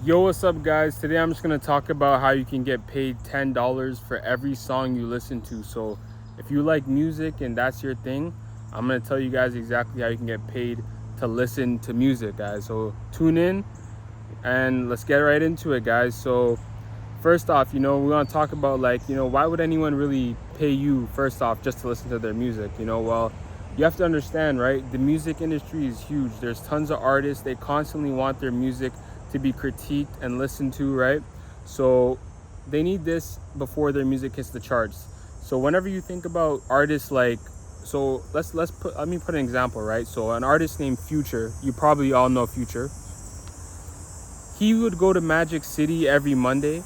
Yo, what's up, guys? Today I'm just gonna talk about how you can get paid $10 for every song you listen to. So, if you like music and that's your thing, I'm gonna tell you guys exactly how you can get paid to listen to music, guys. So, tune in and let's get right into it, guys. So, first off, we want to talk about why would anyone really pay you first off just to listen to their music? Well, you have to understand, right? The music industry is huge. There's tons of artists. They constantly want their music to be critiqued and listened to, right? So they need this before their music hits the charts. So whenever you think about artists so let me put an example, right? So an artist named Future, you probably all know Future. He would go to Magic City every Monday.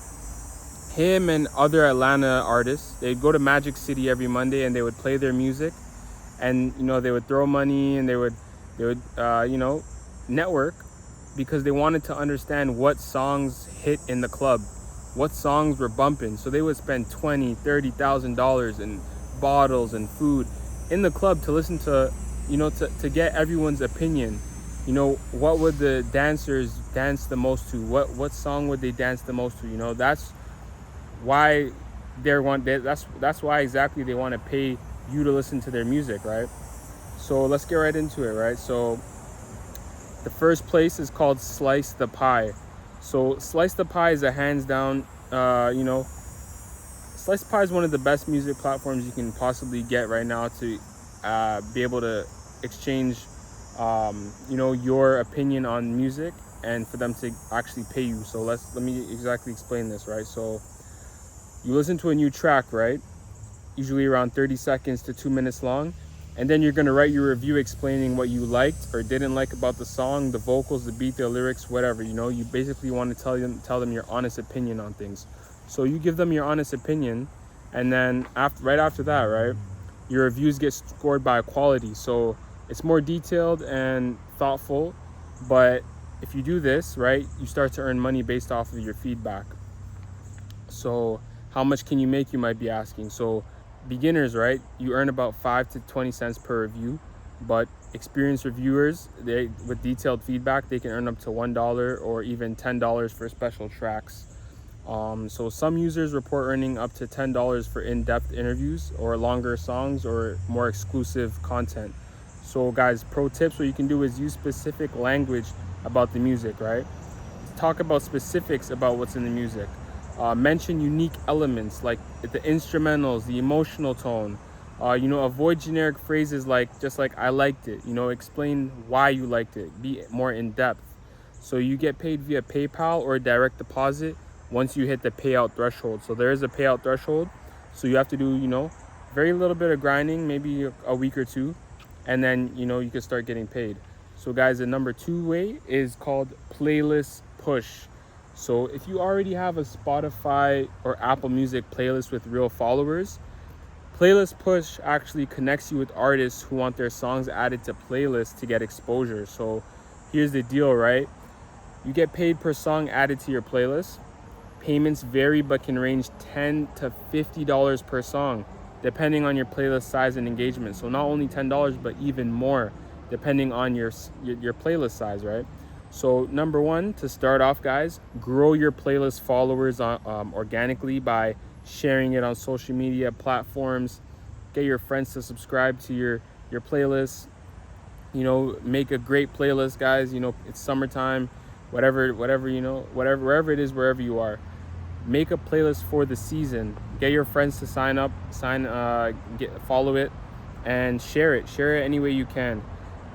Him and other Atlanta artists, they'd go to Magic City every Monday and they would play their music, and they would throw money, and they would network, because they wanted to understand what songs hit in the club, what songs were bumping. So they would spend $20,000-$30,000 in bottles and food in the club to listen to get everyone's opinion. What would the dancers dance the most to? What song would they dance the most to? That's why that's why exactly they want to pay you to listen to their music, right? So let's get right into it, right? So the first place is called Slice the Pie. So Slice the Pie is a hands down, Slice the Pie is one of the best music platforms you can possibly get right now to be able to exchange, your opinion on music, and for them to actually pay you. So let me exactly explain this, right? So you listen to a new track, right? Usually around 30 seconds to 2 minutes long. And then you're going to write your review explaining what you liked or didn't like about the song, the vocals, the beat, the lyrics, whatever. You basically want to tell them your honest opinion on things. So you give them your honest opinion, and then right after that, right, your reviews get scored by quality. So it's more detailed and thoughtful. But if you do this, right, you start to earn money based off of your feedback. So how much can you make, you might be asking? So beginners, right, you earn about 5 to 20 cents per review, but experienced reviewers, with detailed feedback, they can earn up to $1 or even $10 for special tracks. So some users report earning up to $10 for in-depth interviews or longer songs or more exclusive content. So guys, pro tips, what you can do is use specific language about the music, right? Talk about specifics about what's in the music. Mention unique elements like the instrumentals, the emotional tone. Avoid generic phrases like just like I liked it. Explain why you liked it. Be more in depth. So you get paid via PayPal or direct deposit once you hit the payout threshold. So there is a payout threshold. So you have to do, very little bit of grinding, maybe a week or two, and then, you can start getting paid. So guys, the number 2 way is called playlist push. So if you already have a Spotify or Apple Music playlist with real followers, Playlist Push actually connects you with artists who want their songs added to playlists to get exposure. So here's the deal, right? You get paid per song added to your playlist. Payments vary but can range $10 to $50 per song, depending on your playlist size and engagement. So not only $10, but even more, depending on your playlist size, right? So number 1, to start off, guys, grow your playlist followers organically by sharing it on social media platforms. Get your friends to subscribe to your playlist. Make a great playlist, guys. It's summertime, whatever, wherever it is, wherever you are. Make a playlist for the season. Get your friends to follow it, and share it any way you can.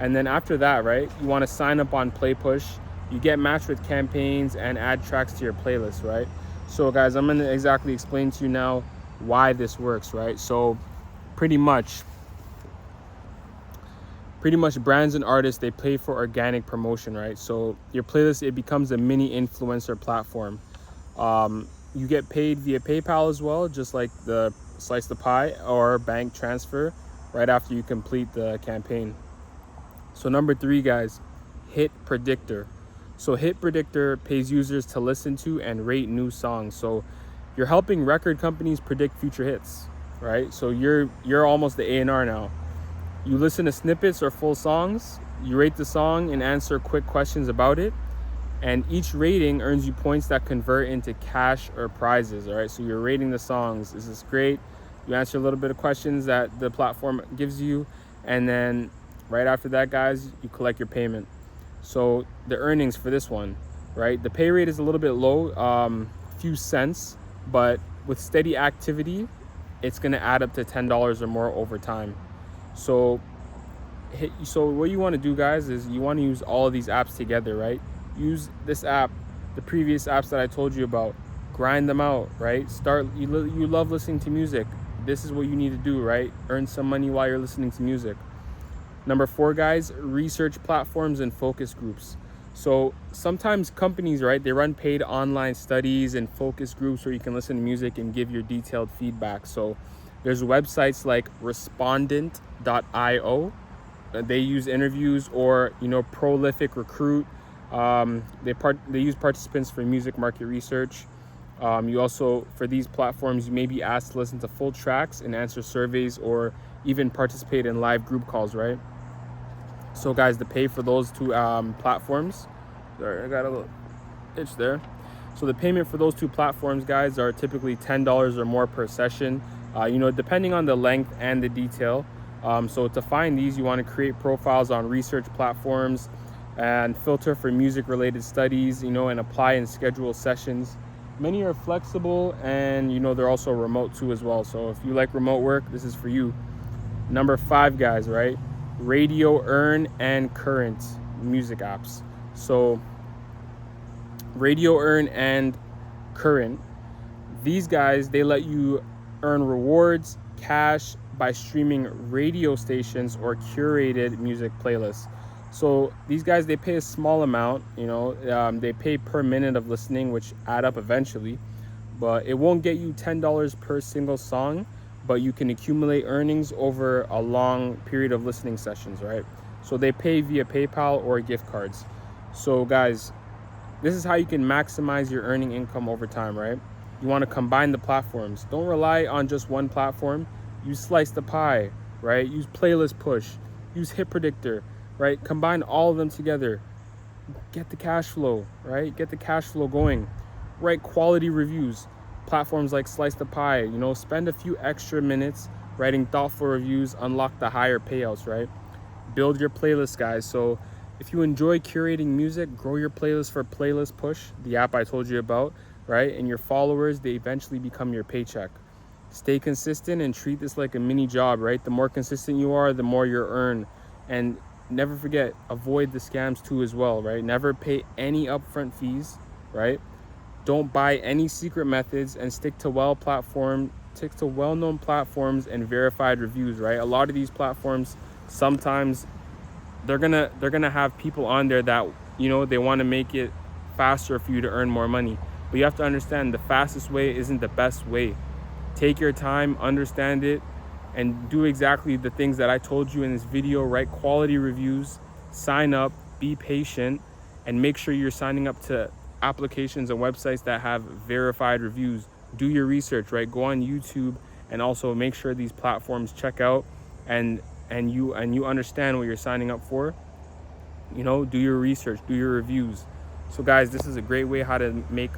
And then after that, right, you want to sign up on Play Push. You get matched with campaigns and add tracks to your playlist, right? So guys, I'm going to exactly explain to you now why this works, right? So pretty much brands and artists, they pay for organic promotion, right? So your playlist, it becomes a mini influencer platform. You get paid via PayPal as well, just like the Slice the Pie, or bank transfer right after you complete the campaign. So number 3, guys, HitPredictor. So HitPredictor pays users to listen to and rate new songs. So you're helping record companies predict future hits, right? So you're almost the A&R now. You listen to snippets or full songs, you rate the song and answer quick questions about it. And each rating earns you points that convert into cash or prizes. All right, so you're rating the songs. This is great. You answer a little bit of questions that the platform gives you, and then right after that, guys, you collect your payment. So the earnings for this one, right? The pay rate is a little bit low, few cents, but with steady activity, it's gonna add up to $10 or more over time. So what you want to do, guys, is you want to use all of these apps together, right? Use this app, the previous apps that I told you about, grind them out, right? You love listening to music. This is what you need to do, right? Earn some money while you're listening to music. Number 4, guys, research platforms and focus groups. So sometimes companies, right, they run paid online studies and focus groups where you can listen to music and give your detailed feedback. So there's websites like respondent.io. They use interviews, or Prolific Recruit. They use participants for music market research. You also, for these platforms, you may be asked to listen to full tracks and answer surveys, or even participate in live group calls, right? So guys, the pay for those two platforms, sorry, I got a little itch there. So the payment for those two platforms, guys, are typically $10 or more per session, depending on the length and the detail. So to find these, you want to create profiles on research platforms and filter for music related studies, and apply and schedule sessions. Many are flexible, and they're also remote too as well. So if you like remote work, this is for you. Number 5, guys, right? Radio Earn and Current music apps. So Radio Earn and Current, these guys, they let you earn rewards, cash, by streaming radio stations or curated music playlists. So these guys, they pay a small amount, they pay per minute of listening, which add up eventually, but it won't get you $10 per single song, but you can accumulate earnings over a long period of listening sessions, right? So they pay via PayPal or gift cards. So guys, this is how you can maximize your earning income over time, right? You want to combine the platforms. Don't rely on just one platform. Use Slice the Pie, right? Use Playlist Push. Use HitPredictor, right? Combine all of them together. Get the cash flow, right? Get the cash flow going. Write quality reviews. Platforms like Slice the Pie, spend a few extra minutes writing thoughtful reviews, unlock the higher payouts, right? Build your playlist, guys. So if you enjoy curating music, grow your playlist for Playlist Push, the app I told you about, right? And your followers, they eventually become your paycheck. Stay consistent and treat this like a mini job, right? The more consistent you are, the more you earn. And never forget, avoid the scams too as well, right? Never pay any upfront fees, right? Don't buy any secret methods, and stick to well-known platforms and verified reviews, right? A lot of these platforms, sometimes they're gonna have people on there that they want to make it faster for you to earn more money. But you have to understand, the fastest way isn't the best way. Take your time, understand it, and do exactly the things that I told you in this video. Write quality reviews, sign up, be patient, and make sure you're signing up to applications and websites that have verified reviews. Do your research, right? Go on YouTube, and also make sure these platforms check out and you understand what you're signing up for. Do your research, do your reviews. So guys, this is a great way how to make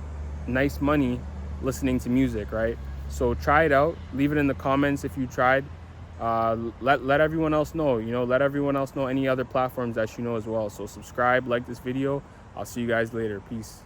nice money listening to music, right? So try it out. Leave it in the comments if you tried. Let everyone else know. Let everyone else know any other platforms that you know as well. So subscribe, like this video. I'll see you guys later. Peace.